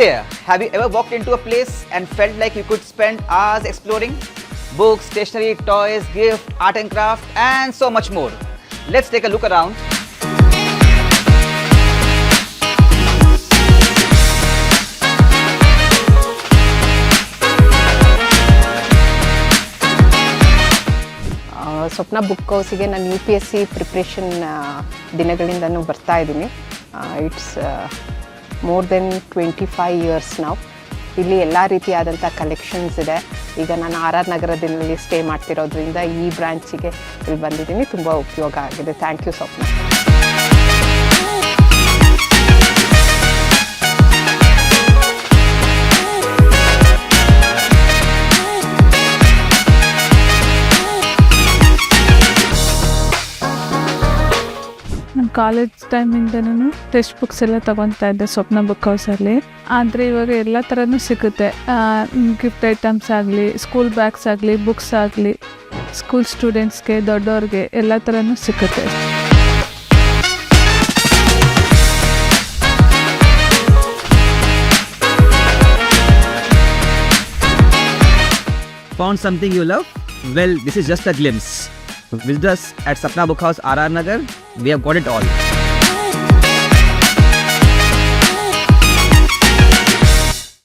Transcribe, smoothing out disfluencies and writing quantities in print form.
there, have you ever walked into a place and felt like you could spend hours exploring? Books, stationery, toys, gift, art and craft, and so much more. Let's take a look around. Swapna book ಹೌಸಿಗೆ ನಾನು UPSC preparation ದಿನಗಳಿಂದನೂ ಬರ್ತಾ ಇದ್ದೀನಿ. It's more than 25 years ನಾವು. ಇಲ್ಲಿ ಎಲ್ಲ ರೀತಿಯಾದಂಥ collections ಇದೆ. ಈಗ ನಾನು RR ನಗರದಲ್ಲಿ ಸ್ಟೇ ಮಾಡ್ತಿರೋದ್ರಿಂದ ಈ ಬ್ರಾಂಚಿಗೆ ಇಲ್ಲಿ ಬಂದಿದ್ದೀನಿ. ತುಂಬ ಉಪಯೋಗ ಆಗಿದೆ. ಥ್ಯಾಂಕ್ ಯು ಸ್ವಪ್ನ. ನಾನು ಕಾಲೇಜ್ ಟೈಮಿಂದನೂ ಟೆಕ್ಸ್ಟ್ ಬುಕ್ಸ್ ಎಲ್ಲ ತೊಗೊತಾ ಇದ್ದೆ ಸ್ವಪ್ನ ಬುಕ್ ಹೌಸಲ್ಲಿ. ಆದರೆ ಇವಾಗ ಎಲ್ಲ ಥರನೂ ಸಿಗುತ್ತೆ. ಗಿಫ್ಟ್ ಐಟಮ್ಸ್ ಆಗಲಿ, ಸ್ಕೂಲ್ ಬ್ಯಾಗ್ಸ್ ಆಗಲಿ, ಬುಕ್ಸ್ ಆಗಲಿ, ಸ್ಕೂಲ್ ಸ್ಟೂಡೆಂಟ್ಸ್ಗೆ, ದೊಡ್ಡವ್ರಿಗೆ ಎಲ್ಲ ಥರನೂ ಸಿಗುತ್ತೆ. Found something you love? Well, this is just a glimpse. Visit us at Sapna Book House, RR Nagar. We have got it all.